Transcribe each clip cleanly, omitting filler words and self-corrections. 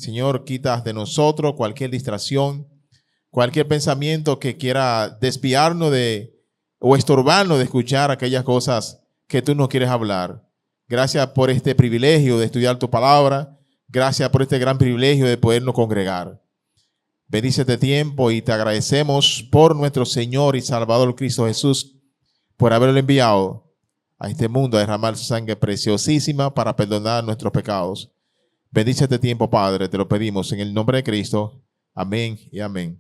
Señor, quitas de nosotros cualquier distracción, cualquier pensamiento que quiera desviarnos o estorbarnos de escuchar aquellas cosas que tú nos quieres hablar. Gracias por este privilegio de estudiar tu palabra. Gracias por este gran privilegio de podernos congregar. Bendice este tiempo y te agradecemos por nuestro Señor y Salvador Cristo Jesús, por haberlo enviado a este mundo a derramar su sangre preciosísima para perdonar nuestros pecados. Bendice este tiempo, Padre, te lo pedimos en el nombre de Cristo. Amén y amén.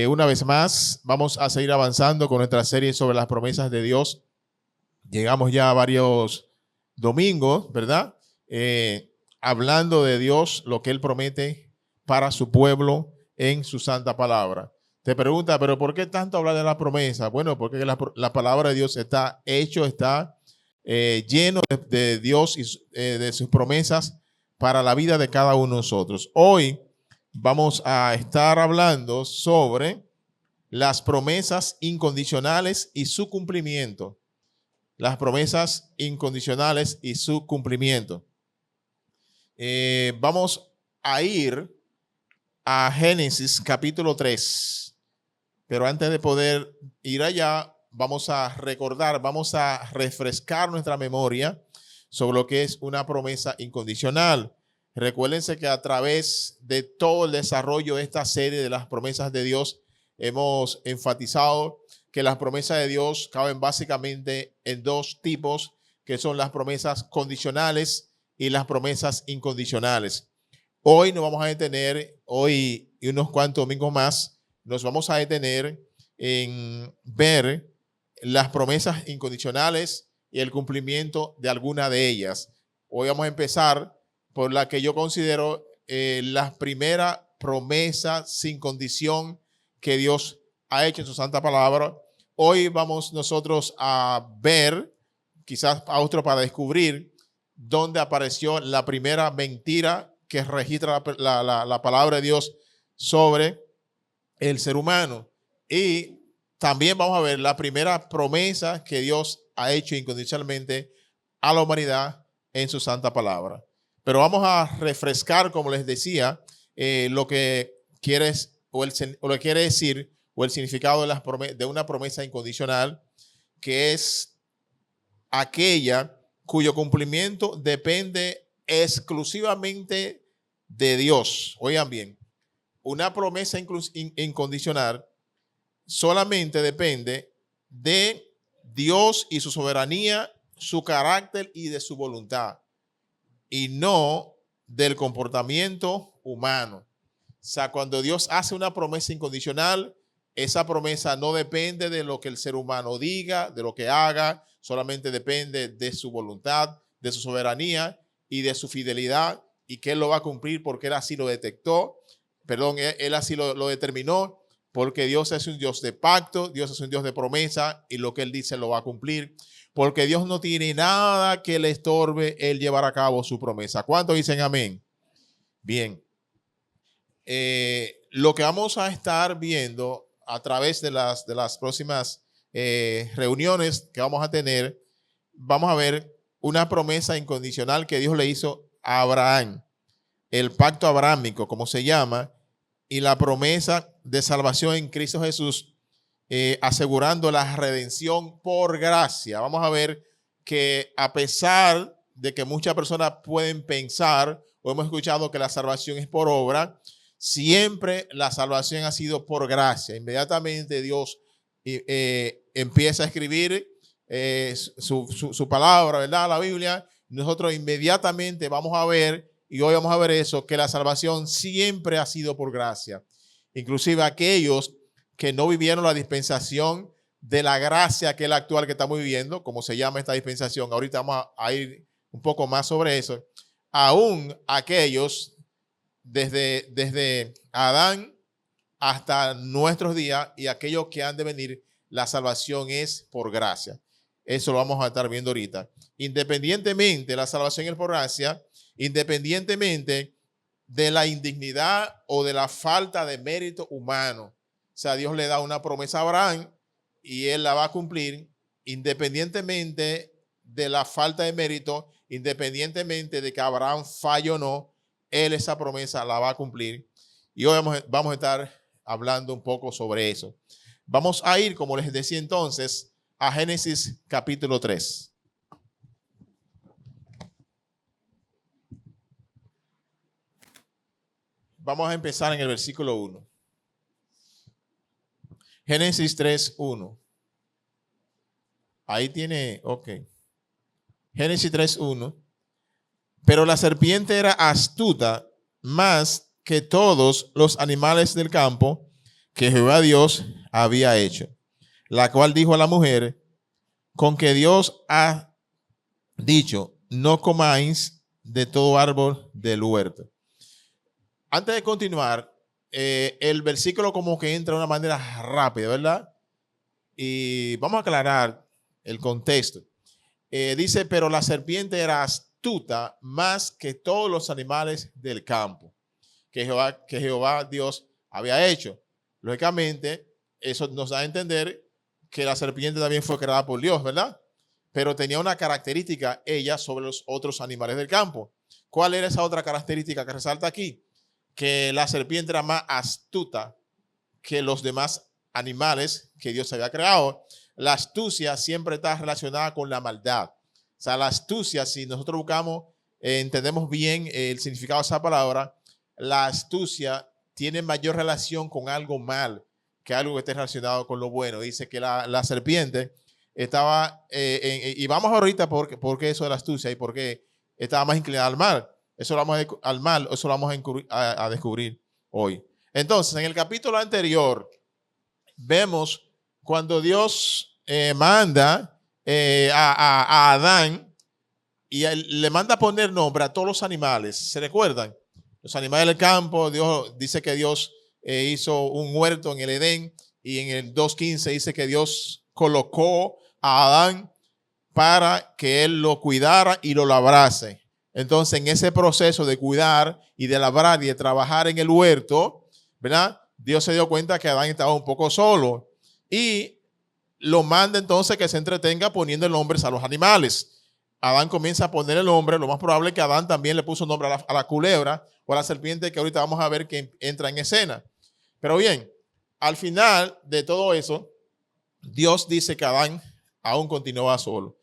Una vez más, vamos a seguir avanzando con nuestra serie sobre las promesas de Dios. Llegamos ya a varios domingos, ¿verdad? Hablando de Dios, lo que Él promete para su pueblo en su santa palabra. Te pregunta, ¿pero por qué tanto hablar de la promesa? Bueno, porque la palabra de Dios está lleno de Dios y de sus promesas para la vida de cada uno de nosotros. Hoy vamos a estar hablando sobre las promesas incondicionales y su cumplimiento. Las promesas incondicionales y su cumplimiento. Vamos a ir a Génesis capítulo 3. Pero antes de poder ir allá, vamos a recordar, vamos a refrescar nuestra memoria sobre lo que es una promesa incondicional. Recuérdense que a través de todo el desarrollo de esta serie de las promesas de Dios, hemos enfatizado que las promesas de Dios caben básicamente en dos tipos, que son las promesas condicionales y las promesas incondicionales. Hoy nos vamos a detener, hoy y unos cuantos domingos más, nos vamos a detener en ver las promesas incondicionales y el cumplimiento de alguna de ellas. Hoy vamos a empezar por la que yo considero la primera promesa sin condición que Dios ha hecho en su santa palabra. Hoy vamos nosotros a ver, quizás a otro para descubrir, dónde apareció la primera mentira que registra la palabra de Dios sobre el ser humano. Y también vamos a ver la primera promesa que Dios ha hecho incondicionalmente a la humanidad en su santa palabra. Pero vamos a refrescar, como les decía, lo que quieres o lo que quiere decir o el significado de una promesa incondicional, que es aquella cuyo cumplimiento depende exclusivamente de Dios. Oigan bien, una promesa incondicional solamente depende de Dios y su soberanía, su carácter y de su voluntad, y no del comportamiento humano. O sea, cuando Dios hace una promesa incondicional, esa promesa no depende de lo que el ser humano diga, de lo que haga, solamente depende de su voluntad, de su soberanía y de su fidelidad, y que Él lo va a cumplir porque Él así lo detectó, Él así lo determinó, porque Dios es un Dios de pacto, Dios es un Dios de promesa, y lo que Él dice lo va a cumplir, porque Dios no tiene nada que le estorbe Él llevar a cabo su promesa. ¿Cuántos dicen amén? Bien. Lo que vamos a estar viendo a través de las próximas reuniones que vamos a tener, vamos a ver una promesa incondicional que Dios le hizo a Abraham, el pacto abrahámico, como se llama, y la promesa de salvación en Cristo Jesús, asegurando la redención por gracia. Vamos a ver que a pesar de que muchas personas pueden pensar o hemos escuchado que la salvación es por obra, siempre la salvación ha sido por gracia. Inmediatamente Dios empieza a escribir su palabra, ¿verdad? La Biblia. Nosotros inmediatamente vamos a ver, y hoy vamos a ver eso, que la salvación siempre ha sido por gracia. Inclusive aquellos que no vivieron la dispensación de la gracia que es la actual que estamos viviendo, como se llama esta dispensación. Ahorita vamos a ir un poco más sobre eso. Aún aquellos desde Adán hasta nuestros días y aquellos que han de venir, la salvación es por gracia. Eso lo vamos a estar viendo ahorita. Independientemente, la salvación es por gracia, independientemente de la indignidad o de la falta de mérito humano. O sea, Dios le da una promesa a Abraham y él la va a cumplir independientemente de la falta de mérito, independientemente de que Abraham falle o no. Él esa promesa la va a cumplir. Y hoy vamos a estar hablando un poco sobre eso. Vamos a ir, como les decía entonces, a Génesis capítulo 3. Vamos a empezar en el versículo 1. Génesis 3, 1. Ahí tiene, ok. Génesis 3, 1. Pero la serpiente era astuta más que todos los animales del campo que Jehová Dios había hecho, la cual dijo a la mujer, con que Dios ha dicho, no comáis de todo árbol del huerto. Antes de continuar, el versículo como que entra de una manera rápida, ¿verdad? Y vamos a aclarar el contexto. Dice, pero la serpiente era astuta más que todos los animales del campo que Jehová Dios había hecho. Lógicamente, eso nos da a entender que la serpiente también fue creada por Dios, ¿verdad? Pero tenía una característica ella sobre los otros animales del campo. ¿Cuál era esa otra característica que resalta aquí? Que la serpiente era más astuta que los demás animales que Dios había creado. La astucia siempre está relacionada con la maldad. O sea, la astucia, si nosotros buscamos, entendemos bien el significado de esa palabra, la astucia tiene mayor relación con algo mal que algo que esté relacionado con lo bueno. Dice que la serpiente estaba, y vamos ahorita por qué eso de la astucia y por qué estaba más inclinada al mal. Eso lo vamos al mal, eso lo vamos a descubrir hoy. Entonces, en el capítulo anterior, vemos cuando Dios manda a Adán y le manda a poner nombre a todos los animales. ¿Se recuerdan? Los animales del campo, Dios dice que Dios hizo un huerto en el Edén y en el 2:15 dice que Dios colocó a Adán para que él lo cuidara y lo labrase. Entonces, en ese proceso de cuidar y de labrar y de trabajar en el huerto, ¿verdad? Dios se dio cuenta que Adán estaba un poco solo y lo manda entonces que se entretenga poniendo nombres a los animales. Adán comienza a poner el nombre, lo más probable es que Adán también le puso nombre a la culebra o a la serpiente que ahorita vamos a ver que entra en escena. Pero bien, al final de todo eso, Dios dice que Adán aún continúa solo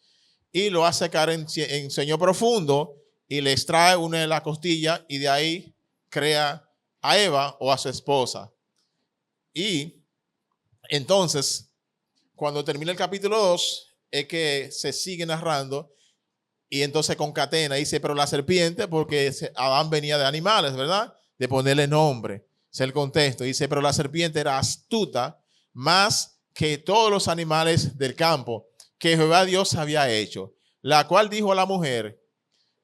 y lo hace caer en sueño profundo y le extrae una de las costillas y de ahí crea a Eva o a su esposa. Y entonces, cuando termina el capítulo 2, es que se sigue narrando y entonces concatena, dice, pero la serpiente, porque Adán venía de animales, ¿verdad? De ponerle nombre, es el contexto. Dice, pero la serpiente era astuta más que todos los animales del campo que Jehová Dios había hecho, la cual dijo a la mujer,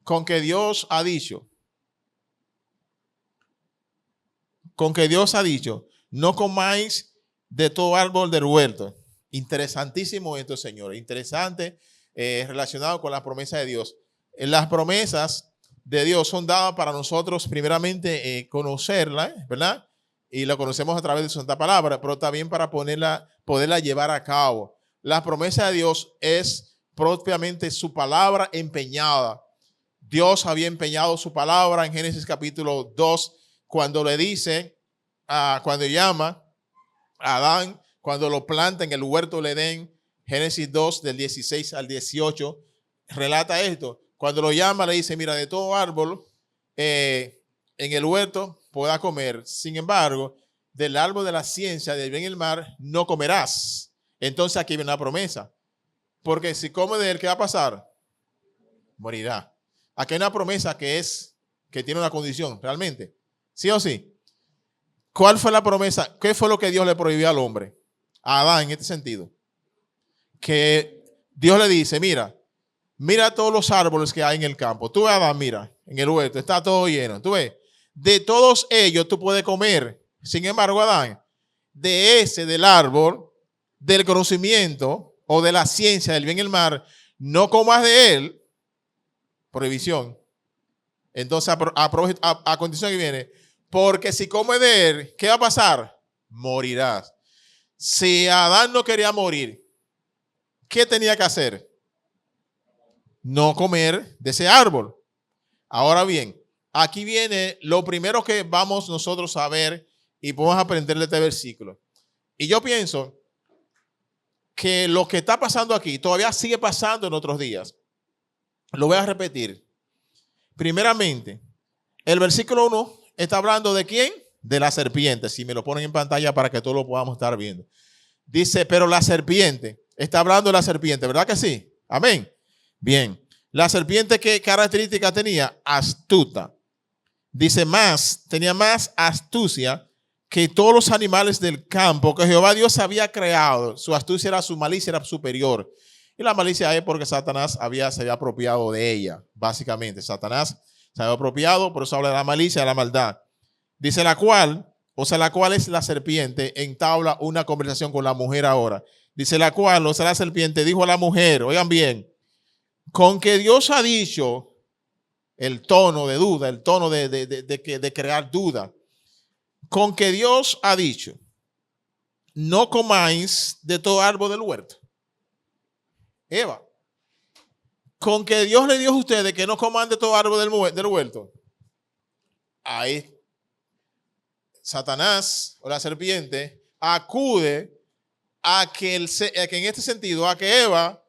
con que Dios ha dicho, no comáis de todo árbol del huerto. Interesantísimo esto, señores. Interesante, relacionado con la promesa de Dios. Las promesas de Dios son dadas para nosotros, primeramente, conocerla, ¿verdad? Y la conocemos a través de su santa palabra, pero también para poderla llevar a cabo. La promesa de Dios es propiamente su palabra empeñada. Dios había empeñado su palabra en Génesis capítulo 2, cuando le dice, cuando llama a Adán, cuando lo planta en el huerto del Edén, Génesis 2, del 16 al 18, relata esto. Cuando lo llama, le dice, mira, de todo árbol en el huerto puedas comer. Sin embargo, del árbol de la ciencia, del bien y el mal, no comerás. Entonces aquí viene la promesa. Porque si come de él, ¿qué va a pasar? Morirá. Aquí hay una promesa que tiene una condición, realmente. ¿Sí o sí? ¿Cuál fue la promesa? ¿Qué fue lo que Dios le prohibió al hombre? A Adán, en este sentido. Que Dios le dice, mira todos los árboles que hay en el campo. Tú, Adán, mira, en el huerto, está todo lleno. Tú ves, de todos ellos tú puedes comer. Sin embargo, Adán, del árbol, del conocimiento o de la ciencia del bien y el mal, no comas de él. Prohibición. Entonces, a condición que viene, porque si come de él, ¿qué va a pasar? Morirás. Si Adán no quería morir, ¿qué tenía que hacer? No comer de ese árbol. Ahora bien, aquí viene lo primero que vamos nosotros a ver y podemos aprender de este versículo. Y yo pienso que lo que está pasando aquí todavía sigue pasando en otros días. Lo voy a repetir. Primeramente, el versículo 1 está hablando ¿de quién? De la serpiente. Si me lo ponen en pantalla para que todos lo podamos estar viendo. Dice, pero la serpiente, está hablando de la serpiente, ¿verdad que sí? Amén. Bien. La serpiente, ¿qué característica tenía? Astuta. Dice tenía más astucia que todos los animales del campo que Jehová Dios había creado. Su astucia era, su malicia era superior. Y la malicia es porque Satanás se había apropiado de ella, básicamente. Satanás se había apropiado, por eso habla de la malicia, de la maldad. Dice la cual es la serpiente, entabla una conversación con la mujer ahora. Dice la cual, la serpiente dijo a la mujer, oigan bien, con que Dios ha dicho, el tono de duda, el tono de crear duda, con que Dios ha dicho, no comáis de todo árbol del huerto. Eva, con que Dios le dijo a ustedes que no coman de todo árbol del huerto. Ahí Satanás o la serpiente acude a que en este sentido, a que Eva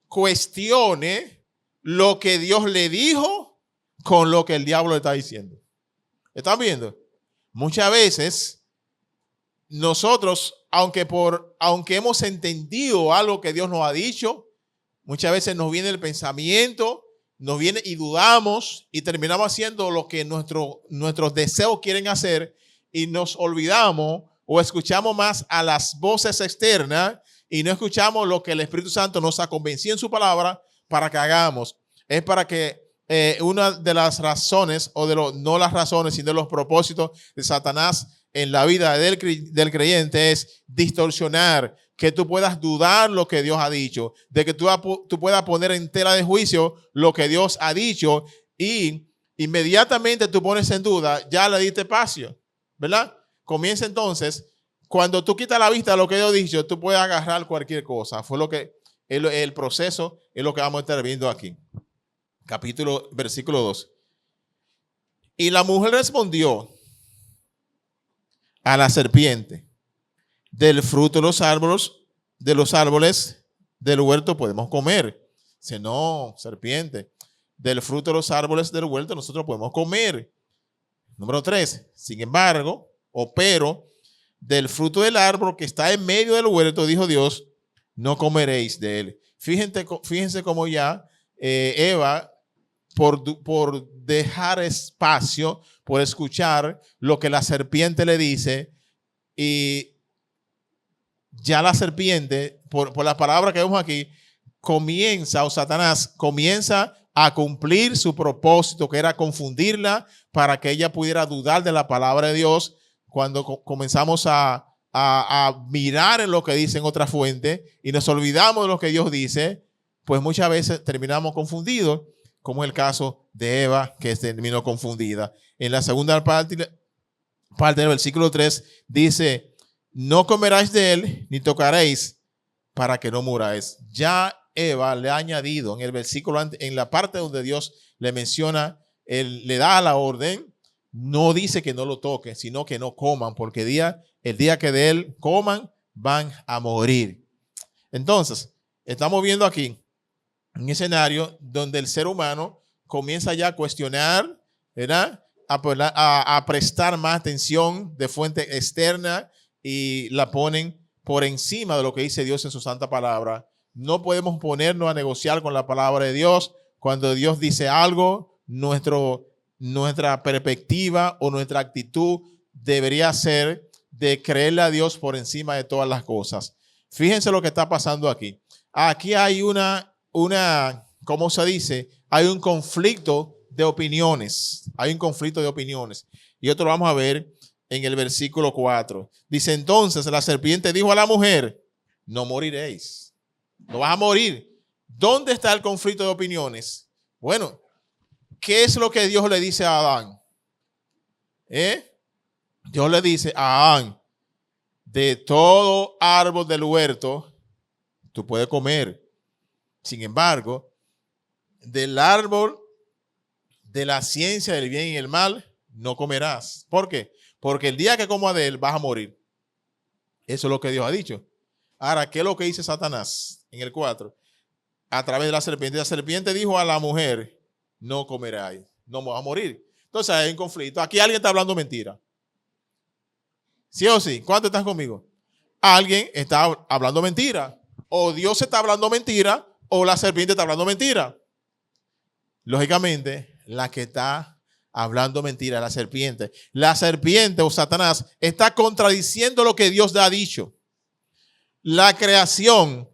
cuestione lo que Dios le dijo con lo que el diablo le está diciendo. ¿Están viendo? Muchas veces nosotros, aunque hemos entendido algo que Dios nos ha dicho, muchas veces nos viene el pensamiento, nos viene y dudamos y terminamos haciendo lo que nuestros deseos quieren hacer y nos olvidamos o escuchamos más a las voces externas y no escuchamos lo que el Espíritu Santo nos ha convencido en su palabra para que hagamos. Es para que una de las razones, no las razones, sino los propósitos de Satanás en la vida del creyente es distorsionar, que tú puedas dudar lo que Dios ha dicho, de que tú puedas poner en tela de juicio lo que Dios ha dicho y inmediatamente tú pones en duda, ya le diste espacio, ¿verdad? Comienza entonces, cuando tú quitas la vista de lo que Dios ha dicho, tú puedes agarrar cualquier cosa. Fue lo que el proceso es lo que vamos a estar viendo aquí. Versículo 2. Y la mujer respondió a la serpiente, del fruto de los árboles del huerto podemos comer. Dice, no, serpiente, del fruto de los árboles del huerto nosotros podemos comer. Número 3, sin embargo, pero del fruto del árbol que está en medio del huerto, dijo Dios, no comeréis de él. Fíjense cómo ya Eva, por dejar espacio, por escuchar lo que la serpiente le dice, y ya la serpiente, por la palabra que vemos aquí, Satanás comienza a cumplir su propósito, que era confundirla para que ella pudiera dudar de la palabra de Dios. Cuando comenzamos a mirar en lo que dicen otras fuentes y nos olvidamos de lo que Dios dice, pues muchas veces terminamos confundidos, como es el caso de Eva, que terminó confundida. En la segunda parte del versículo 3 dice, no comeráis de él, ni tocaréis, para que no muráis. Ya Eva le ha añadido en el versículo, en la parte donde Dios le menciona, le da la orden, no dice que no lo toquen, sino que no coman, porque el día que de él coman, van a morir. Entonces, estamos viendo aquí un escenario donde el ser humano comienza ya a cuestionar, ¿verdad? A prestar más atención de fuente externa y la ponen por encima de lo que dice Dios en su santa palabra. No podemos ponernos a negociar con la palabra de Dios. Cuando Dios dice algo, nuestra perspectiva o nuestra actitud debería ser de creerle a Dios por encima de todas las cosas. Fíjense lo que está pasando aquí. Aquí hay ¿cómo se dice? Hay un conflicto de opiniones. Hay un conflicto de opiniones. Y esto lo vamos a ver en el versículo 4. Dice, entonces la serpiente dijo a la mujer, no moriréis. No vas a morir. ¿Dónde está el conflicto de opiniones? Bueno, ¿qué es lo que Dios le dice a Adán? Dios le dice a Adán, de todo árbol del huerto, tú puedes comer. Sin embargo, del árbol de la ciencia del bien y el mal no comerás. ¿Por qué? Porque el día que comas de él vas a morir. Eso es lo que Dios ha dicho. Ahora, ¿qué es lo que dice Satanás en el 4? A través de la serpiente. La serpiente dijo a la mujer, no comeráis, no vas a morir. Entonces hay un conflicto. Aquí alguien está hablando mentira. ¿Sí o sí? ¿Cuántos están conmigo? Alguien está hablando mentira. O Dios está hablando mentira o la serpiente está hablando mentira. Lógicamente, la que está hablando mentira es la serpiente. La serpiente o Satanás está contradiciendo lo que Dios ha dicho. La creación,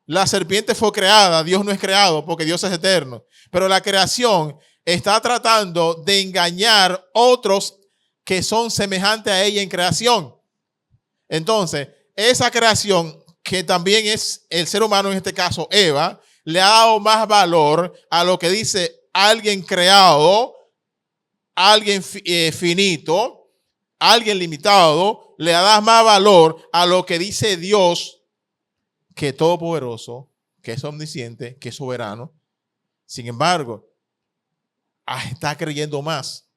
la serpiente fue creada, Dios no es creado porque Dios es eterno. Pero la creación está tratando de engañar otros que son semejantes a ella en creación. Entonces, esa creación, que también es el ser humano, en este caso Eva, le ha dado más valor a lo que dice alguien creado, alguien finito, alguien limitado, le da más valor a lo que dice Dios, que es todopoderoso, que es omnisciente, que es soberano. Sin embargo, está creyendo más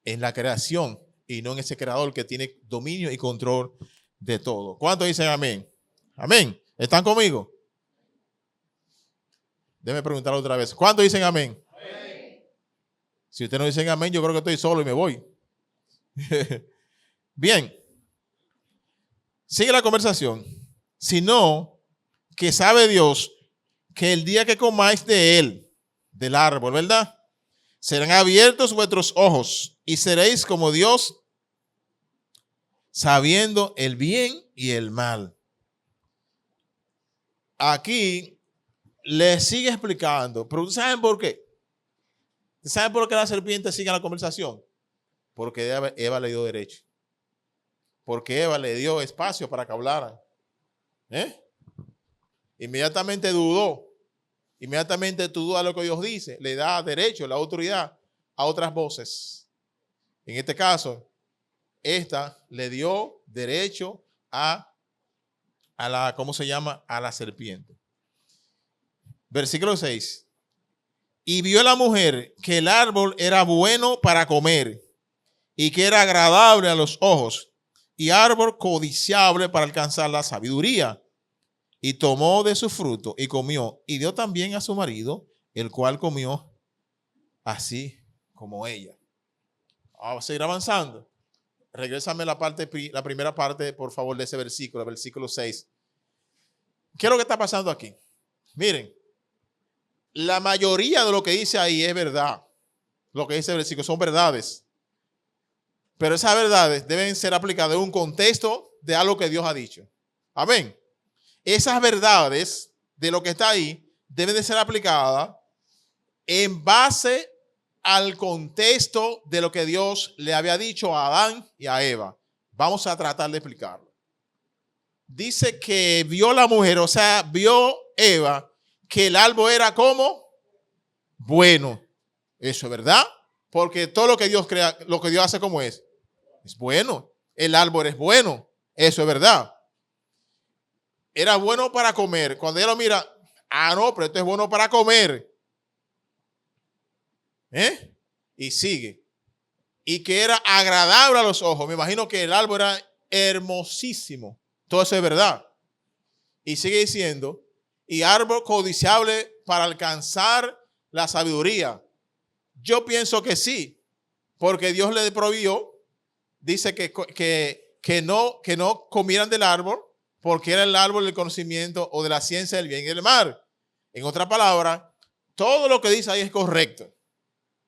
en la creación y no en ese creador que tiene dominio y control de todo. ¿Cuántos dicen amén? Amén. ¿Están conmigo? Déjeme preguntar otra vez. ¿Cuántos dicen amén? Amén. Si ustedes no dicen amén, yo creo que estoy solo y me voy. Bien. Sigue la conversación. Sino que sabe Dios que el día que comáis de él, del árbol, ¿verdad? Serán abiertos vuestros ojos y seréis como Dios, sabiendo el bien y el mal. Aquí le sigue explicando, pero ¿saben por qué? ¿Saben por qué la serpiente sigue la conversación? Porque Eva le dio derecho. Porque Eva le dio espacio para que hablaran. Inmediatamente dudó. Inmediatamente dudó a lo que Dios dice. Le da derecho, la autoridad a otras voces. En este caso, esta le dio derecho a la, ¿cómo se llama? A la serpiente. Versículo 6. Y vio la mujer que el árbol era bueno para comer y que era agradable a los ojos y árbol codiciable para alcanzar la sabiduría. Y tomó de su fruto y comió y dio también a su marido, el cual comió así como ella. Vamos a seguir avanzando. Regrésame la primera parte, por favor, de ese versículo, el versículo 6. ¿Qué es lo que está pasando aquí? Miren, la mayoría de lo que dice ahí es verdad. Lo que dice el versículo son verdades. Pero esas verdades deben ser aplicadas en un contexto de algo que Dios ha dicho. Amén. Esas verdades de lo que está ahí deben de ser aplicadas en base al contexto de lo que Dios le había dicho a Adán y a Eva. Vamos a tratar de explicarlo. Dice que vio la mujer, o sea, vio Eva, que el árbol era como bueno. Eso es verdad, porque todo lo que Dios crea, lo que Dios hace como es bueno. El árbol es bueno, eso es verdad. Era bueno para comer. Cuando ella lo mira, no, pero esto es bueno para comer. Y sigue. Y que era agradable a los ojos. Me imagino que el árbol era hermosísimo. Todo eso es verdad. Y sigue diciendo, y árbol codiciable para alcanzar la sabiduría. Yo pienso que sí, porque Dios le prohibió, dice que no comieran del árbol, porque era el árbol del conocimiento o de la ciencia del bien y del mal. En otra palabra, todo lo que dice ahí es correcto.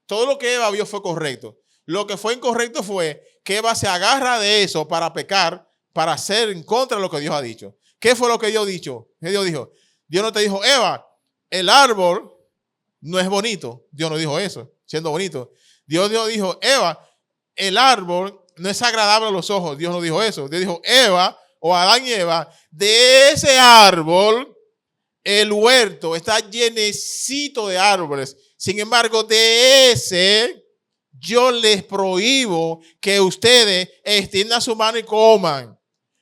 Todo lo que Eva vio fue correcto. Lo que fue incorrecto fue que Eva se agarra de eso para pecar, para hacer en contra de lo que Dios ha dicho. ¿Qué fue lo que Dios dijo? ¿Qué Dios dijo? Dios no te dijo, Eva, el árbol no es bonito. Dios no dijo eso, siendo bonito. Dios dijo, Eva, el árbol no es agradable a los ojos. Dios no dijo eso. Dios dijo, Eva, o Adán y Eva, de ese árbol, el huerto está llenecito de árboles. Sin embargo, de ese, yo les prohíbo que ustedes extiendan su mano y coman.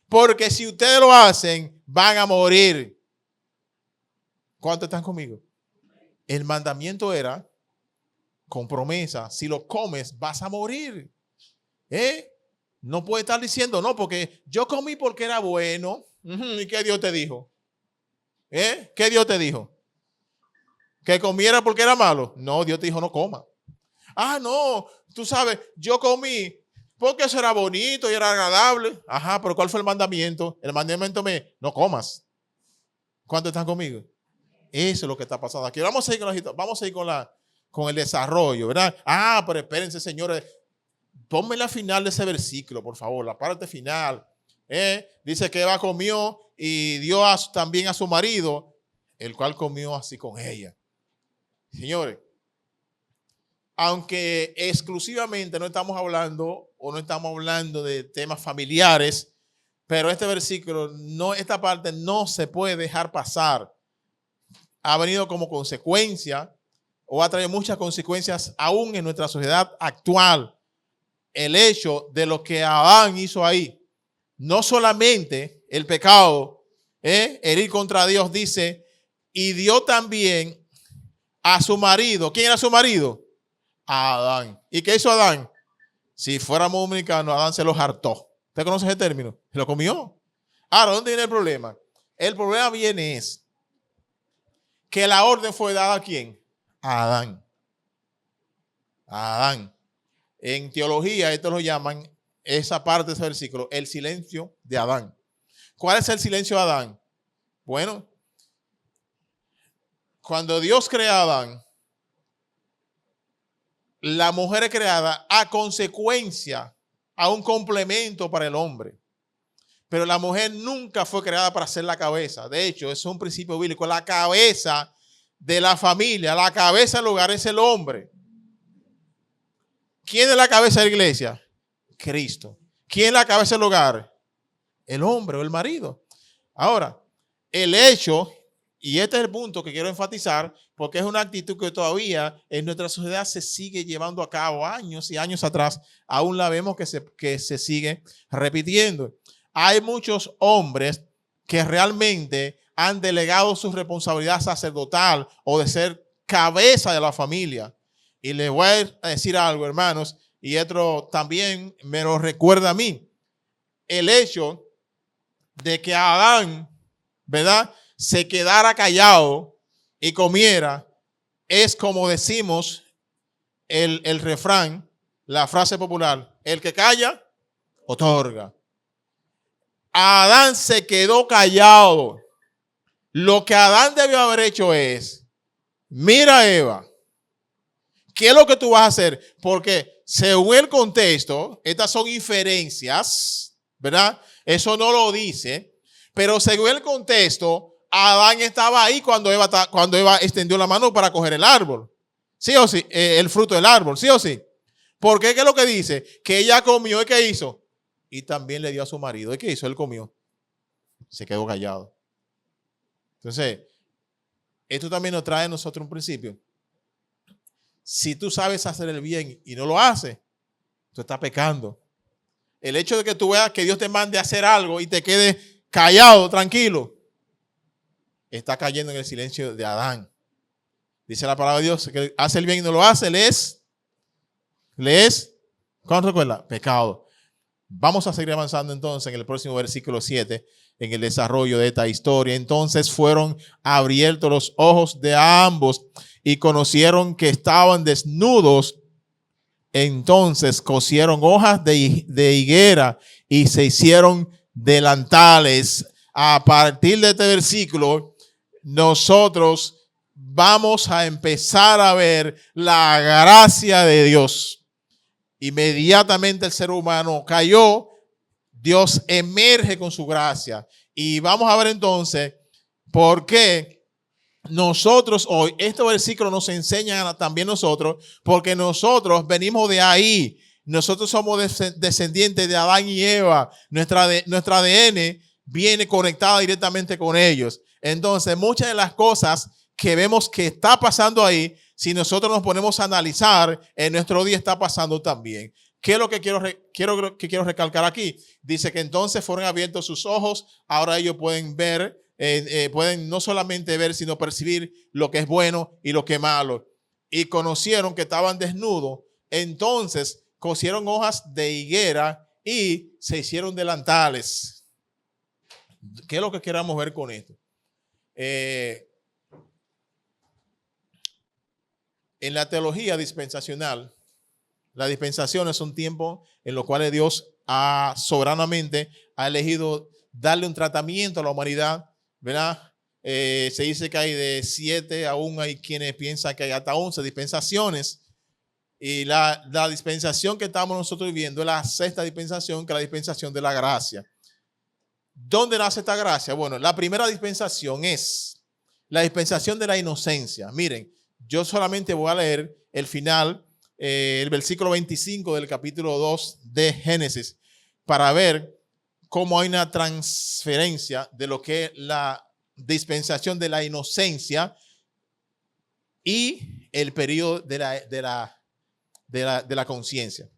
Porque si ustedes lo hacen, van a morir. ¿Cuántos están conmigo? El mandamiento era con promesa, si lo comes vas a morir. No puede estar diciendo, no, porque yo comí porque era bueno. ¿Y qué Dios te dijo? ¿Qué Dios te dijo? ¿Que comiera porque era malo? No, Dios te dijo no coma. Ah, no, tú sabes, yo comí porque eso era bonito y era agradable. Ajá, pero ¿cuál fue el mandamiento? El mandamiento no comas. ¿Cuántos están conmigo? Eso es lo que está pasando aquí. Vamos a ir con el desarrollo, ¿verdad? Ah, pero espérense, señores. Ponme la final de ese versículo, por favor, la parte final. Dice que Eva comió y dio también a su marido, el cual comió así con ella. Señores, aunque exclusivamente no estamos hablando de temas familiares, pero este versículo, esta parte no se puede dejar pasar. Ha venido como consecuencia o ha traído muchas consecuencias aún en nuestra sociedad actual. El hecho de lo que Adán hizo ahí, no solamente el pecado, herir contra Dios, dice, y dio también a su marido. ¿Quién era su marido? A Adán. ¿Y qué hizo Adán? Si fuéramos dominicanos, Adán se lo hartó. ¿Usted conoce ese término? Se lo comió. Ahora, ¿dónde viene el problema? El problema viene es que la orden fue dada ¿a quién? A Adán. A Adán. En teología, esto lo llaman, esa parte de ese versículo, el silencio de Adán. ¿Cuál es el silencio de Adán? Bueno, cuando Dios crea a Adán, la mujer es creada a consecuencia, a un complemento para el hombre. Pero la mujer nunca fue creada para ser la cabeza. De hecho, es un principio bíblico. La cabeza de la familia, la cabeza del hogar es el hombre. ¿Quién es la cabeza de la iglesia? Cristo. ¿Quién es la cabeza del hogar? El hombre o el marido. Ahora, el hecho, y este es el punto que quiero enfatizar, porque es una actitud que todavía en nuestra sociedad se sigue llevando a cabo años y años atrás. Aún la vemos que se sigue repitiendo. Hay muchos hombres que realmente han delegado su responsabilidad sacerdotal o de ser cabeza de la familia. Y les voy a decir algo, hermanos, y esto también me lo recuerda a mí. El hecho de que Adán, ¿verdad?, se quedara callado y comiera, es como decimos el refrán, la frase popular, el que calla, otorga. Adán se quedó callado. Lo que Adán debió haber hecho es, mira Eva, ¿qué es lo que tú vas a hacer? Porque según el contexto, estas son inferencias, ¿verdad? Eso no lo dice, pero según el contexto, Adán estaba ahí cuando Eva extendió la mano para coger el árbol. ¿Sí o sí? El fruto del árbol, ¿sí o sí? Porque ¿qué es lo que dice? Que ella comió y ¿qué hizo? Y también le dio a su marido. ¿Y qué hizo? Él comió. Se quedó callado. Entonces, esto también nos trae a nosotros un principio. Si tú sabes hacer el bien y no lo haces, tú estás pecando. El hecho de que tú veas que Dios te mande a hacer algo y te quedes callado, tranquilo, está cayendo en el silencio de Adán. Dice la palabra de Dios que hace el bien y no lo hace, le es, ¿cuándo recuerda? Pecado. Vamos a seguir avanzando entonces en el próximo versículo 7, en el desarrollo de esta historia. Entonces fueron abiertos los ojos de ambos y conocieron que estaban desnudos. Entonces cosieron hojas de higuera y se hicieron delantales. A partir de este versículo, nosotros vamos a empezar a ver la gracia de Dios. Inmediatamente el ser humano cayó, Dios emerge con su gracia. Y vamos a ver entonces por qué nosotros hoy, este versículo nos enseña también nosotros, porque nosotros venimos de ahí. Nosotros somos descendientes de Adán y Eva. Nuestra ADN viene conectada directamente con ellos. Entonces, muchas de las cosas que vemos que está pasando ahí, si nosotros nos ponemos a analizar, en nuestro día está pasando también. ¿Qué es lo que quiero recalcar aquí? Dice que entonces fueron abiertos sus ojos, ahora ellos pueden ver pueden no solamente ver, sino percibir lo que es bueno y lo que es malo. Y conocieron que estaban desnudos, entonces cosieron hojas de higuera y se hicieron delantales. ¿Qué es lo que queramos ver con esto? En la teología dispensacional, la dispensación es un tiempo en los cuales Dios soberanamente ha elegido darle un tratamiento a la humanidad, ¿verdad? Se dice que hay de 7, aún hay quienes piensan que hay hasta 11 dispensaciones. Y la dispensación que estamos nosotros viviendo es la 6ª dispensación, que es la dispensación de la gracia. ¿Dónde nace esta gracia? Bueno, la primera dispensación es la dispensación de la inocencia. Miren, yo solamente voy a leer el final, el versículo 25 del capítulo 2 de Génesis, para ver cómo hay una transferencia de lo que es la dispensación de la inocencia y el periodo de la conciencia.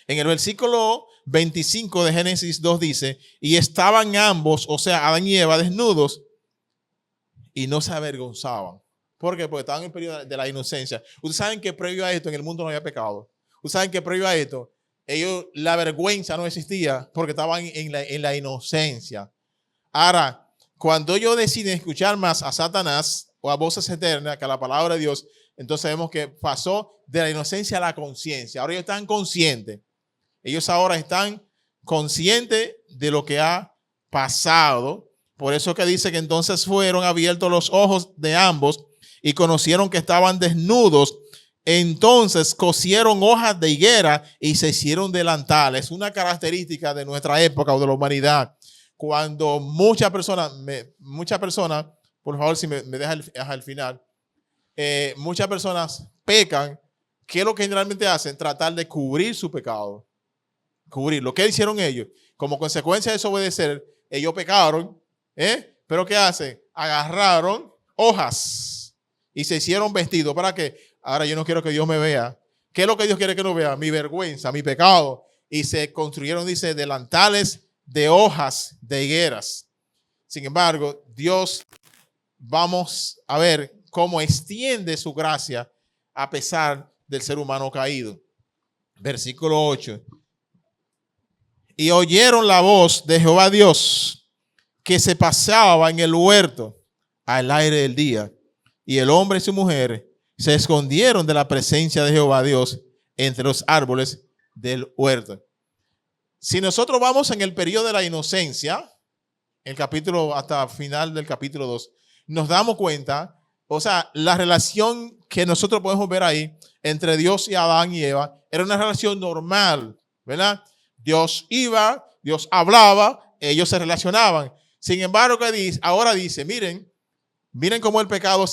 En el versículo 25 de Génesis 2 dice, y estaban ambos, o sea, Adán y Eva, desnudos y no se avergonzaban. ¿Por qué? Porque estaban en el periodo de la inocencia. Ustedes saben que previo a esto en el mundo no había pecado. Ustedes saben que previo a esto, la vergüenza no existía porque estaban en la inocencia. Ahora, cuando ellos deciden escuchar más a Satanás o a voces eternas que a la palabra de Dios, entonces vemos que pasó de la inocencia a la conciencia. Ahora ellos están conscientes. Ellos ahora están conscientes de lo que ha pasado. Por eso que dice que entonces fueron abiertos los ojos de ambos y conocieron que estaban desnudos. Entonces cosieron hojas de higuera y se hicieron delantales. Una característica de nuestra época o de la humanidad. Cuando muchas personas, por favor, si me deja al final, muchas personas pecan, ¿qué es lo que generalmente hacen? Tratar de cubrir su pecado. Cubrir. Lo que hicieron ellos, como consecuencia de desobedecer, ellos pecaron, pero ¿qué hacen? Agarraron hojas y se hicieron vestidos. ¿Para qué? Ahora yo no quiero que Dios me vea. ¿Qué es lo que Dios quiere que no vea? Mi vergüenza, mi pecado. Y se construyeron, dice, delantales de hojas de higueras. Sin embargo, Dios, vamos a ver cómo extiende su gracia a pesar del ser humano caído. Versículo 8. Y oyeron la voz de Jehová Dios que se paseaba en el huerto al aire del día. Y el hombre y su mujer se escondieron de la presencia de Jehová Dios entre los árboles del huerto. Si nosotros vamos en el periodo de la inocencia, el capítulo hasta final del capítulo 2, nos damos cuenta, o sea, la relación que nosotros podemos ver ahí entre Dios y Adán y Eva era una relación normal, ¿verdad? Dios iba, Dios hablaba, ellos se relacionaban. Sin embargo, ahora dice, miren cómo el pecado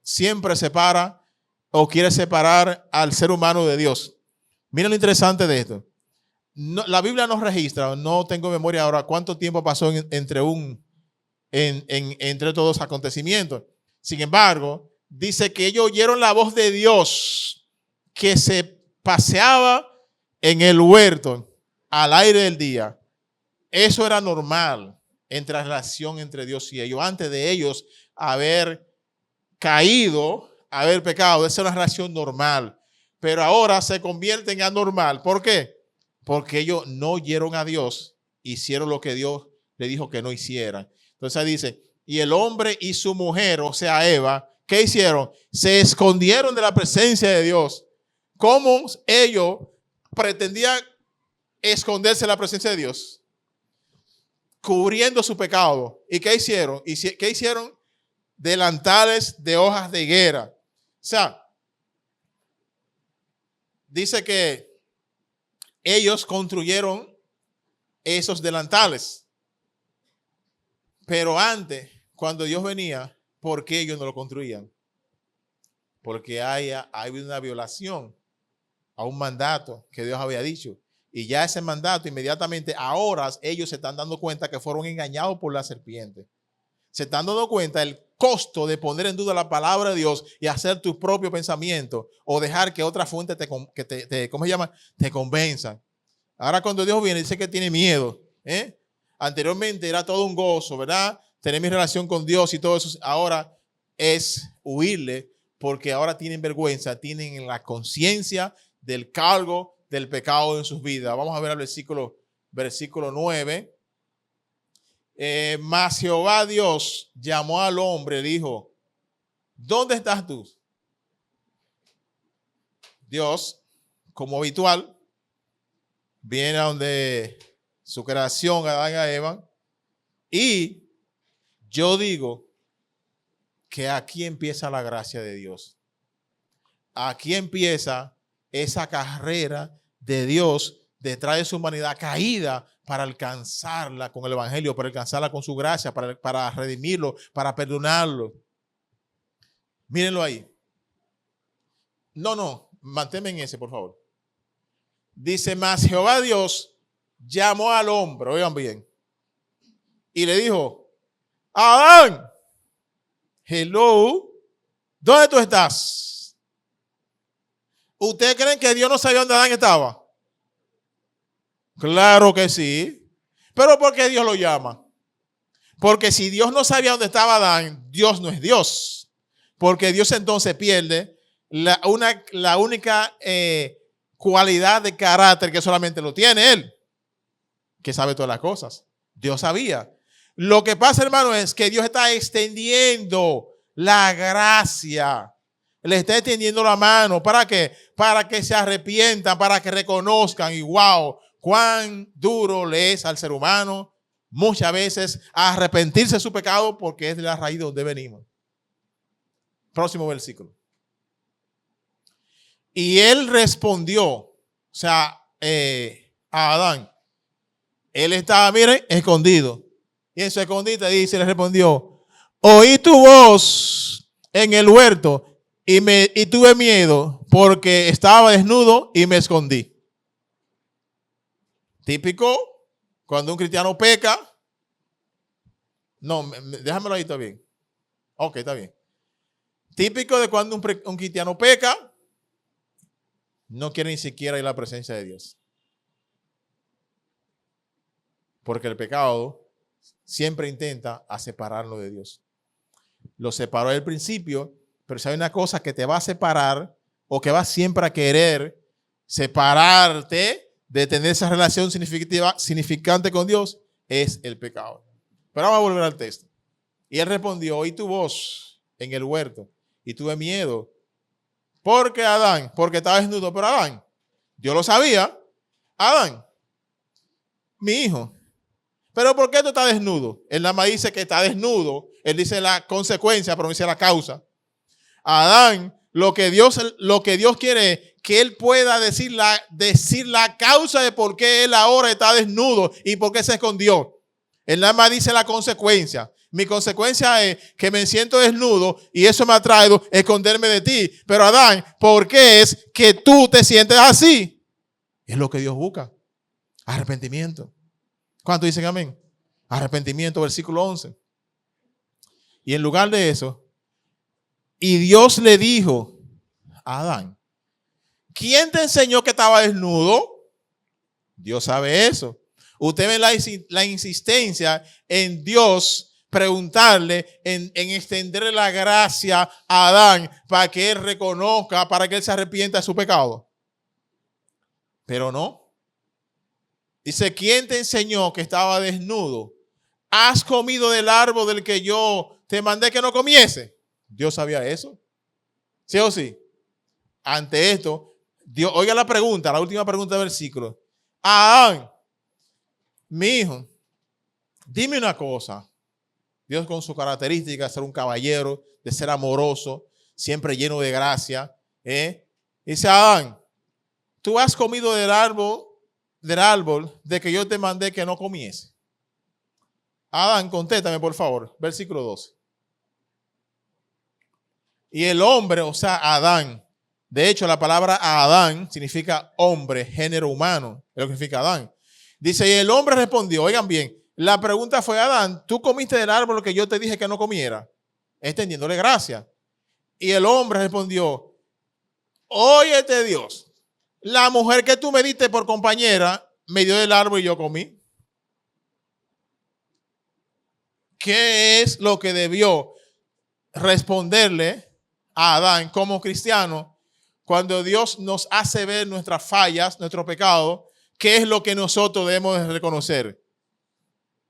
siempre separa o quiere separar al ser humano de Dios. Miren lo interesante de esto. No, la Biblia nos registra, no tengo memoria ahora cuánto tiempo pasó entre todos los acontecimientos. Sin embargo, dice que ellos oyeron la voz de Dios que se paseaba en el huerto al aire del día. Eso era normal entre la relación entre Dios y ellos. Antes de ellos haber caído, haber pecado, esa era una relación normal. Pero ahora se convierte en anormal. ¿Por qué? Porque ellos no oyeron a Dios, hicieron lo que Dios le dijo que no hicieran. Entonces dice, y el hombre y su mujer, o sea Eva, ¿qué hicieron? Se escondieron de la presencia de Dios. ¿Cómo ellos pretendían esconderse de la presencia de Dios? Cubriendo su pecado. ¿Y qué hicieron? ¿Qué hicieron? Delantales de hojas de higuera. O sea, dice que ellos construyeron esos delantales. Pero antes, cuando Dios venía, ¿por qué ellos no lo construían? Porque hay una violación a un mandato que Dios había dicho. Y ya ese mandato, inmediatamente, ahora ellos se están dando cuenta que fueron engañados por la serpiente. Se están dando cuenta del costo de poner en duda la palabra de Dios y hacer tu propio pensamiento o dejar que otra fuente te convenzan. Ahora cuando Dios viene, dice que tiene miedo. Anteriormente era todo un gozo, ¿verdad? Tener mi relación con Dios y todo eso. Ahora es huirle porque ahora tienen vergüenza, tienen la conciencia del cargo del pecado en sus vidas. Vamos a ver el versículo 9. Mas Jehová Dios llamó al hombre, dijo, ¿dónde estás tú? Dios, como habitual, viene a donde su creación, Adán y a Eva, y yo digo que aquí empieza la gracia de Dios. Aquí empieza esa carrera de Dios detrás de su humanidad caída para alcanzarla con el evangelio, para alcanzarla con su gracia, para redimirlo, para perdonarlo. Mírenlo ahí. No, manténme en ese, por favor. Dice, mas Jehová Dios llamó al hombre, oigan bien, y le dijo, Adán, hello, ¿dónde tú estás? ¿Ustedes creen que Dios no sabía dónde Adán estaba? Claro que sí. Pero ¿por qué Dios lo llama? Porque si Dios no sabía dónde estaba Adán, Dios no es Dios. Porque Dios entonces pierde la única cualidad de carácter que solamente lo tiene Él, que sabe todas las cosas. Dios sabía. Lo que pasa, hermano, es que Dios está extendiendo la gracia. Le está extendiendo la mano. ¿Para qué? Para que se arrepientan, para que reconozcan y wow, cuán duro le es al ser humano muchas veces arrepentirse de su pecado porque es de la raíz de donde venimos. Próximo versículo. Y él respondió, o sea, a Adán. Él estaba, miren, escondido. Y en su escondite dice, le respondió, oí tu voz en el huerto y tuve miedo porque estaba desnudo y me escondí. Típico, cuando un cristiano peca. No, déjamelo ahí, está bien. Ok, está bien. Típico de cuando un cristiano peca, no quiere ni siquiera ir a la presencia de Dios. Porque el pecado siempre intenta a separarlo de Dios. Lo separó al principio, pero si hay una cosa que te va a separar o que va siempre a querer separarte de tener esa relación significante con Dios, es el pecado. Pero vamos a volver al texto. Y él respondió, oí tu voz en el huerto y tuve miedo. Porque Adán, porque estaba desnudo, pero Adán, yo lo sabía. Adán, mi hijo, pero ¿por qué tú estás desnudo? Él nada más dice que está desnudo. Él dice la consecuencia, pero no dice la causa. Adán, lo que Dios quiere es que él pueda decir la causa de por qué él ahora está desnudo y por qué se escondió. Él nada más dice la consecuencia. Mi consecuencia es que me siento desnudo y eso me ha traído a esconderme de ti. Pero Adán, ¿por qué es que tú te sientes así? Es lo que Dios busca. Arrepentimiento. ¿Cuántos dicen amén? Arrepentimiento, versículo 11. Y en lugar de eso, y Dios le dijo a Adán, ¿quién te enseñó que estaba desnudo? Dios sabe eso. Usted ve la insistencia en Dios preguntarle, en extenderle la gracia a Adán para que él reconozca, para que él se arrepienta de su pecado. Pero no. Dice, ¿quién te enseñó que estaba desnudo? ¿Has comido del árbol del que yo te mandé que no comiese? Dios sabía eso. ¿Sí o sí? Ante esto, Dios, oiga la pregunta, la última pregunta del versículo. Adán, mi hijo, dime una cosa. Dios con su característica de ser un caballero, de ser amoroso, siempre lleno de gracia. Dice Adán, tú has comido del árbol de que yo te mandé que no comiese. Adán, contéstame por favor, versículo 12. Y el hombre, o sea, Adán, de hecho la palabra Adán significa hombre, género humano, es lo que significa Adán. Dice, y el hombre respondió, oigan bien, la pregunta fue, Adán, ¿tú comiste del árbol que yo te dije que no comiera? Extendiéndole gracia. Y el hombre respondió, óyete Dios, la mujer que tú me diste por compañera me dio del árbol y yo comí. ¿qué es lo que debió responderle a Adán como cristiano cuando Dios nos hace ver nuestras fallas, nuestro pecado? ¿Qué es lo que nosotros debemos de reconocer?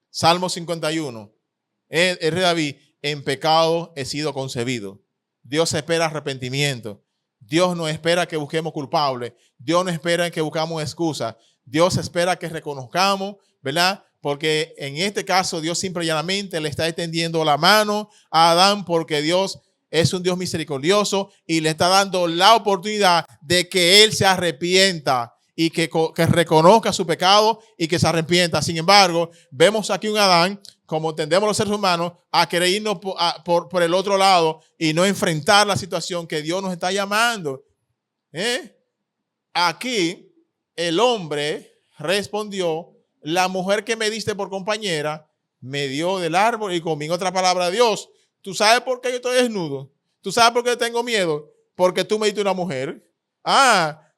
Salmo 51. El rey David, en pecado he sido concebido. Dios espera arrepentimiento. Dios no espera que busquemos culpables. Dios no espera que buscamos excusas. Dios espera que reconozcamos, ¿verdad? Porque en este caso Dios simple y llanamente le está extendiendo la mano a Adán, porque Dios es un Dios misericordioso y le está dando la oportunidad de que él se arrepienta y que reconozca su pecado y que se arrepienta. Sin embargo, vemos aquí un Adán, como tendemos los seres humanos, a querer irnos por el otro lado y no enfrentar la situación que Dios nos está llamando. Aquí el hombre respondió: la mujer que me diste por compañera me dio del árbol y comí. En otra palabra, Dios, ¿tú sabes por qué yo estoy desnudo? ¿Tú sabes por qué tengo miedo? Porque tú me diste una mujer.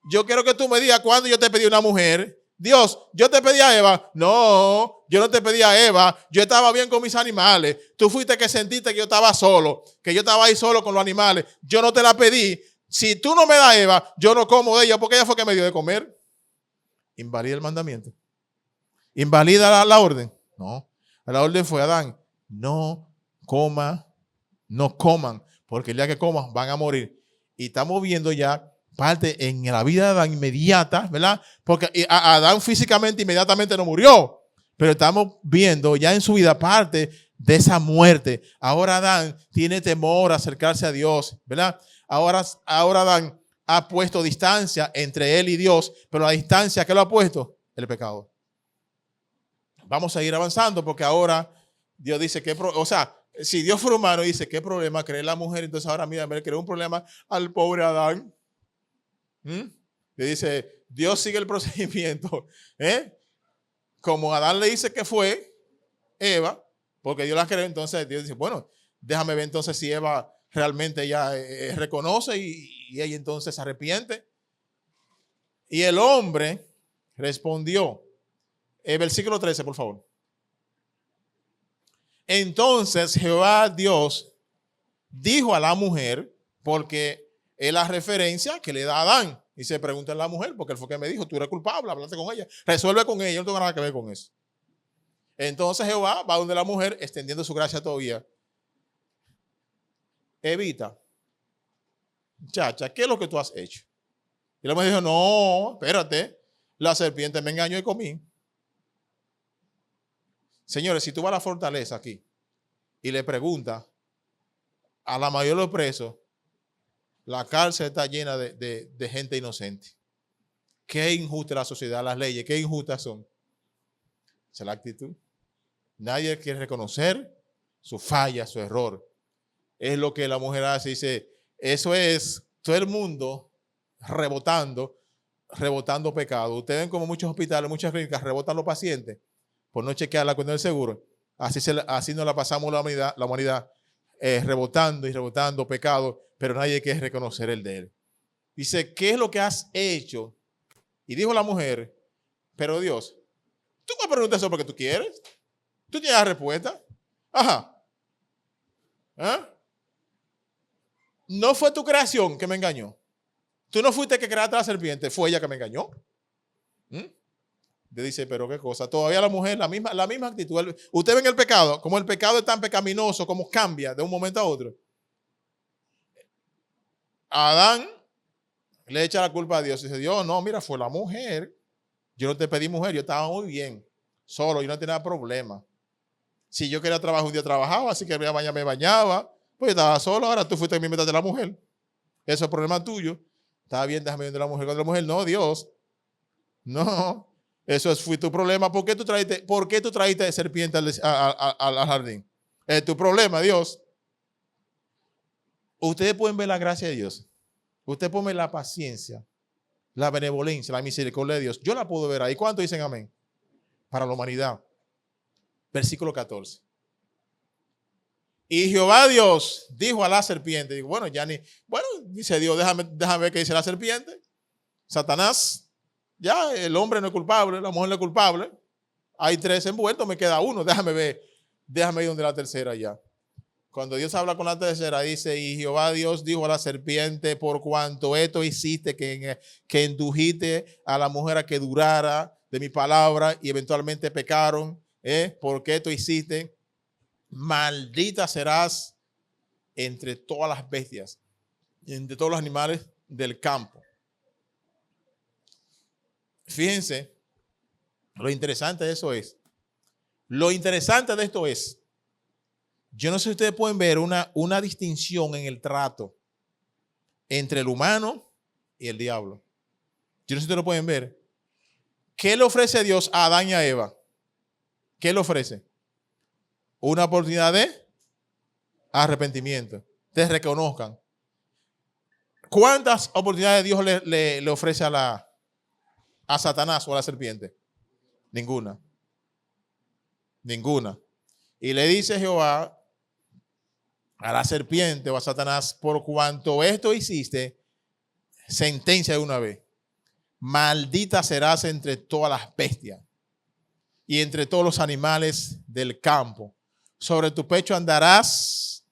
Yo quiero que tú me digas cuándo yo te pedí una mujer. Dios, ¿yo te pedí a Eva? No, yo no te pedí a Eva. Yo estaba bien con mis animales. Tú fuiste que sentiste que yo estaba solo, que yo estaba ahí solo con los animales. Yo no te la pedí. Si tú no me das Eva, yo no como de ella porque ella fue que me dio de comer. Invalida el mandamiento. Invalida la orden. No, la orden fue: Adán, no coman, porque el día que coman van a morir. Y estamos viendo ya parte en la vida de Adán inmediata, ¿verdad? Porque Adán físicamente inmediatamente no murió, pero estamos viendo ya en su vida parte de esa muerte. Ahora Adán tiene temor a acercarse a Dios, ¿verdad? Ahora Adán ha puesto distancia entre él y Dios, pero la distancia, ¿qué lo ha puesto? El pecado. Vamos a ir avanzando porque ahora Dios dice que, si Dios fuera humano, dice, ¿qué problema cree la mujer? Entonces ahora mira, me creó un problema al pobre Adán. Le dice, Dios sigue el procedimiento. Como Adán le dice que fue Eva, porque Dios la creó, entonces Dios dice, bueno, déjame ver entonces si Eva realmente ya reconoce y ella entonces se arrepiente. Y el hombre respondió. Versículo 13, por favor. Entonces Jehová Dios dijo a la mujer, porque es la referencia que le da a Adán, y se pregunta a la mujer, porque él fue que me dijo, tú eres culpable, hablaste con ella, resuelve con ella, yo no tengo nada que ver con eso. Entonces Jehová va donde la mujer, extendiendo su gracia todavía. Evita, muchacha, ¿qué es lo que tú has hecho? Y la mujer dijo, no, espérate, la serpiente me engañó y comí. Señores, si tú vas a la fortaleza aquí y le preguntas a la mayoría de los presos, la cárcel está llena de gente inocente. Qué injusta es la sociedad, las leyes, qué injustas son. Esa es la actitud. Nadie quiere reconocer su falla, su error. Es lo que la mujer hace. Dice, eso es todo el mundo rebotando pecado. Ustedes ven como muchos hospitales, muchas clínicas rebotan los pacientes por no chequear la cuestión del seguro. Así nos la pasamos la humanidad rebotando y rebotando pecado, pero nadie quiere reconocer el de él. Dice, ¿qué es lo que has hecho? Y dijo la mujer, pero Dios, tú me preguntas eso porque tú quieres. Tú tienes la respuesta. Ajá. No fue tu creación que me engañó. Tú no fuiste que creaste a la serpiente, fue ella que me engañó. Le dice, pero qué cosa. Todavía la mujer, la misma actitud. Usted ve en el pecado, como el pecado es tan pecaminoso, como cambia de un momento a otro. Adán le echa la culpa a Dios y dice, Dios, no, mira, fue la mujer. Yo no te pedí mujer, yo estaba muy bien, solo, yo no tenía problema. Si yo quería trabajar un día trabajaba, si quería bañar me bañaba, pues yo estaba solo, ahora tú fuiste que me inventaste a la mujer. Eso es problema tuyo. Está bien, déjame ver de la mujer. Cuando la mujer, no, Dios, no. Eso fue tu problema. ¿Por qué tú trajiste serpiente al jardín? Es tu problema, Dios. Ustedes pueden ver la gracia de Dios. Ustedes pueden ver la paciencia, la benevolencia, la misericordia de Dios. Yo la puedo ver ahí. ¿Cuánto dicen amén? Para la humanidad. Versículo 14. Y Jehová Dios dijo a la serpiente, digo, dice Dios, déjame ver qué dice la serpiente. Satanás, ya el hombre no es culpable, la mujer no es culpable. Hay 3 envueltos, me queda uno, déjame ver Déjame ir donde la tercera ya. Cuando Dios habla con la tercera, dice, y Jehová Dios dijo a la serpiente, por cuanto esto hiciste, que indujiste a la mujer a que durara de mi palabra y eventualmente pecaron, porque esto hiciste, maldita serás entre todas las bestias y entre todos los animales del campo. Fíjense, lo interesante de eso es, yo no sé si ustedes pueden ver una distinción en el trato entre el humano y el diablo. Yo no sé si ustedes lo pueden ver. ¿Qué le ofrece Dios a Adán y a Eva? ¿Qué le ofrece? Una oportunidad de arrepentimiento. Te reconozcan. ¿Cuántas oportunidades Dios le ofrece a Satanás o a la serpiente? Ninguna. Ninguna. Y le dice Jehová a la serpiente o a Satanás, por cuanto esto hiciste, sentencia de una vez. Maldita serás entre todas las bestias y entre todos los animales del campo. Sobre tu pecho andarás,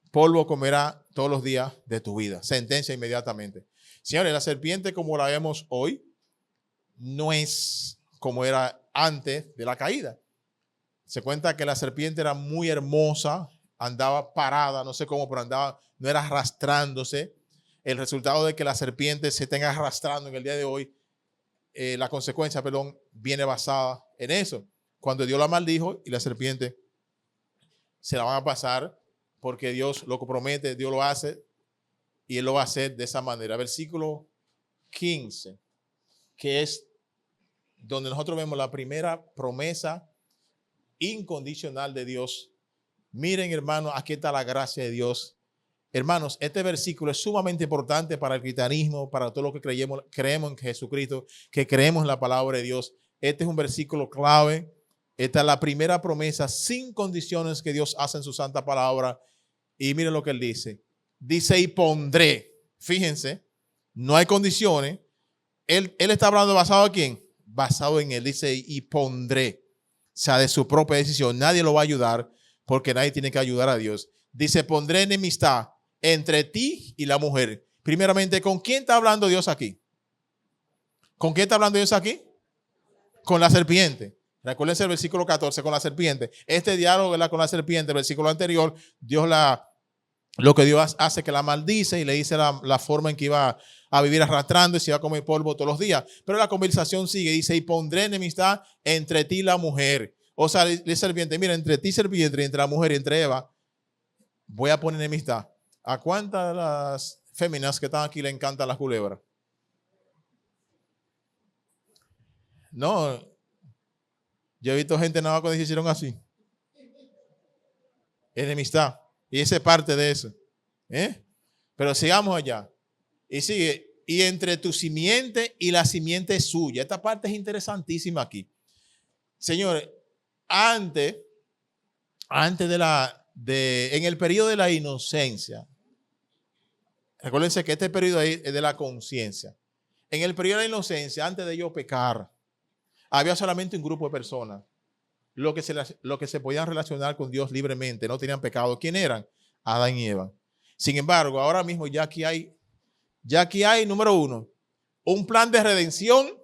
polvo comerá todos los días de tu vida. Sentencia inmediatamente. Señores, la serpiente como la vemos hoy no es como era antes de la caída. Se cuenta que la serpiente era muy hermosa, andaba parada, no sé cómo, pero andaba, no era arrastrándose. El resultado de que la serpiente se tenga arrastrando en el día de hoy, la consecuencia, viene basada en eso. Cuando Dios la maldijo y la serpiente se la van a pasar porque Dios lo promete, Dios lo hace y Él lo va a hacer de esa manera. Versículo 15, que es donde nosotros vemos la primera promesa incondicional de Dios. Miren, hermanos, aquí está la gracia de Dios. Hermanos, este versículo es sumamente importante para el cristianismo, para todos los que creemos en Jesucristo, que creemos en la palabra de Dios. Este es un versículo clave. Esta es la primera promesa sin condiciones que Dios hace en su santa palabra. Y miren lo que Él dice. Dice, y pondré. Fíjense, no hay condiciones. Él está hablando basado en quién? Basado en Él. Dice, y pondré. O sea, de su propia decisión. Nadie lo va a ayudar porque nadie tiene que ayudar a Dios. Dice, pondré enemistad entre ti y la mujer. Primeramente, ¿con quién está hablando Dios aquí? ¿Con quién está hablando Dios aquí? Con la serpiente. Recuérdense el versículo 14, con la serpiente. Este diálogo, ¿verdad?, con la serpiente, el versículo anterior, lo que Dios hace que la maldice y le dice la forma en que iba a vivir arrastrando y se iba a comer polvo todos los días. Pero la conversación sigue, dice, y pondré enemistad entre ti y la mujer. O sea, la serpiente, mira, entre ti, serpiente, y entre la mujer y entre Eva, voy a poner enemistad. ¿A cuántas de las féminas que están aquí le encantan las culebras? No, yo he visto gente nada cuando se hicieron así. Enemistad. Y esa es parte de eso. Pero sigamos allá. Y sigue. Y entre tu simiente y la simiente suya. Esta parte es interesantísima aquí. Señores, antes en el periodo de la inocencia, recuérdense que este periodo ahí es de la conciencia. En el periodo de la inocencia, antes de yo pecar, había solamente un grupo de personas, los que se podían relacionar con Dios libremente, no tenían pecado. ¿Quién eran? Adán y Eva. Sin embargo, ahora mismo ya aquí hay, número uno, un plan de redención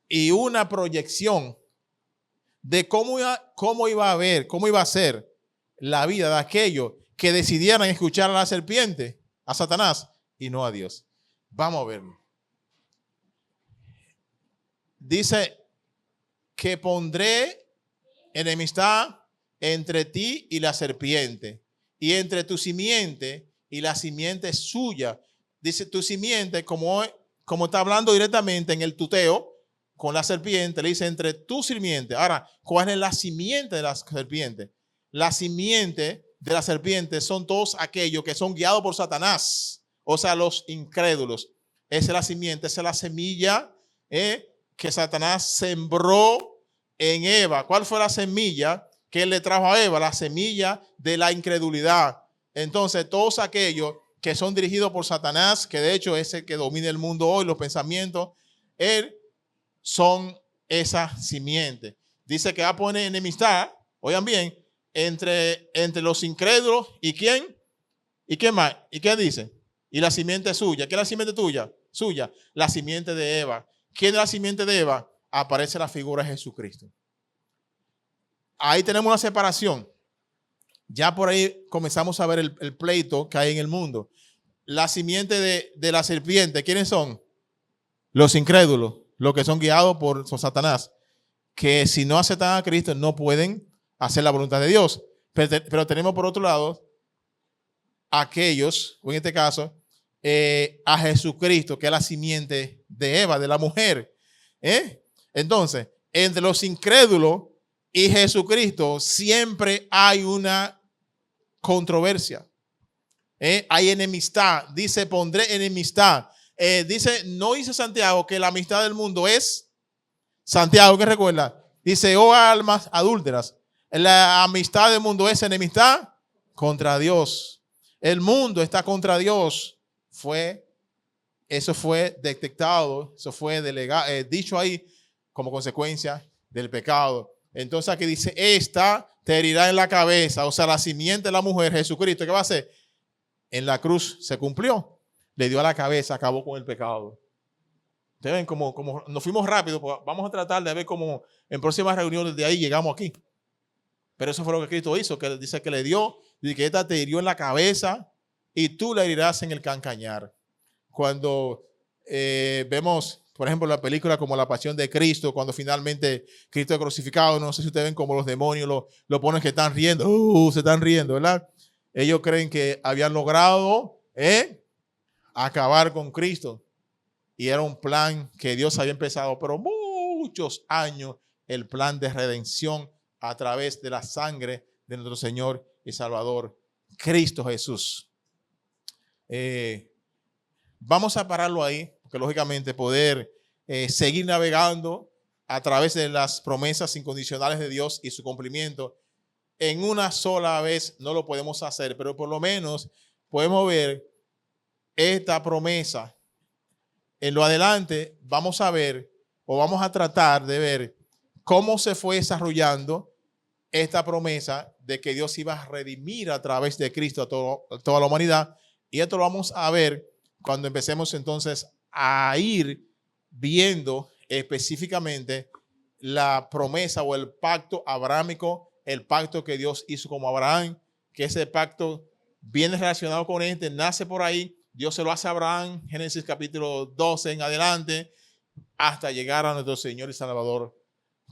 y una proyección de cómo iba a ser la vida de aquellos que decidieran escuchar a la serpiente, a Satanás, y no a Dios. Vamos a verlo. Dice que pondré enemistad entre ti y la serpiente, y entre tu simiente y la simiente suya. Dice tu simiente, como está hablando directamente en el tuteo con la serpiente, le dice entre tu simiente. Ahora, ¿cuál es la simiente de la serpiente? La simiente de la serpiente son todos aquellos que son guiados por Satanás, o sea, los incrédulos. Esa es la simiente, esa es la semilla que Satanás sembró en Eva. ¿Cuál fue la semilla que él le trajo a Eva? La semilla de la incredulidad. Entonces, todos aquellos que son dirigidos por Satanás, que de hecho es el que domina el mundo hoy, los pensamientos, son esa simiente. Dice que va a poner enemistad, oigan bien, entre los incrédulos y ¿quién? ¿Y qué más? ¿Y qué dice? Y la simiente suya. ¿Qué es la simiente tuya? Suya. La simiente de Eva. ¿Quién es la simiente de Eva? Aparece la figura de Jesucristo. Ahí tenemos una separación. Ya por ahí comenzamos a ver el pleito que hay en el mundo. La simiente de la serpiente, ¿quiénes son? Los incrédulos, los que son guiados por Satanás, que si no aceptan a Cristo no pueden hacer la voluntad de Dios. Pero tenemos por otro lado aquellos, o en este caso, a Jesucristo, que es la simiente de Eva, de la mujer. Entonces, entre los incrédulos y Jesucristo siempre hay una controversia. Hay enemistad. Dice, pondré enemistad. Dice, no dice Santiago que la amistad del mundo es Santiago, que recuerda. Dice, oh almas adúlteras, la amistad del mundo es enemistad contra Dios. El mundo está contra Dios. Eso fue detectado, eso fue dicho ahí como consecuencia del pecado. Entonces aquí dice, esta te herirá en la cabeza, o sea, la simiente de la mujer, Jesucristo. ¿Qué va a hacer? En la cruz se cumplió, le dio a la cabeza, acabó con el pecado. Ustedes ven como nos fuimos rápido, pues vamos a tratar de ver cómo en próximas reuniones de ahí llegamos aquí. Pero eso fue lo que Cristo hizo, que dice que le dio, y que esta te hirió en la cabeza y tú la herirás en el cancañar. Cuando vemos, por ejemplo, la película como La Pasión de Cristo, cuando finalmente Cristo es crucificado, no sé si ustedes ven como los demonios lo ponen que están riendo, se están riendo, ¿verdad? Ellos creen que habían logrado acabar con Cristo. Y era un plan que Dios había empezado, pero muchos años, el plan de redención a través de la sangre de nuestro Señor y Salvador, Cristo Jesús. Vamos a pararlo ahí, porque lógicamente poder seguir navegando a través de las promesas incondicionales de Dios y su cumplimiento en una sola vez no lo podemos hacer, pero por lo menos podemos ver esta promesa. En lo adelante vamos a ver o vamos a tratar de ver cómo se fue desarrollando esta promesa de que Dios iba a redimir a través de Cristo a toda la humanidad. Y esto lo vamos a ver cuando empecemos entonces a ir viendo específicamente la promesa o el pacto abrahámico, el pacto que Dios hizo con Abraham, que ese pacto viene relacionado con este, nace por ahí. Dios se lo hace a Abraham, Génesis capítulo 12 en adelante, hasta llegar a nuestro Señor y Salvador,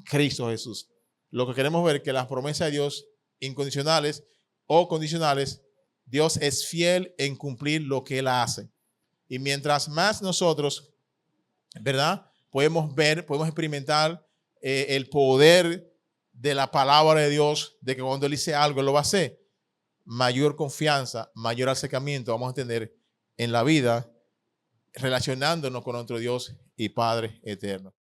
Cristo Jesús. Lo que queremos ver es que las promesas de Dios, incondicionales o condicionales, Dios es fiel en cumplir lo que Él hace. Y mientras más nosotros, ¿verdad? Podemos ver, podemos experimentar el poder de la palabra de Dios, de que cuando Él dice algo, Él lo va a hacer. Mayor confianza, mayor acercamiento vamos a tener en la vida relacionándonos con nuestro Dios y Padre eterno.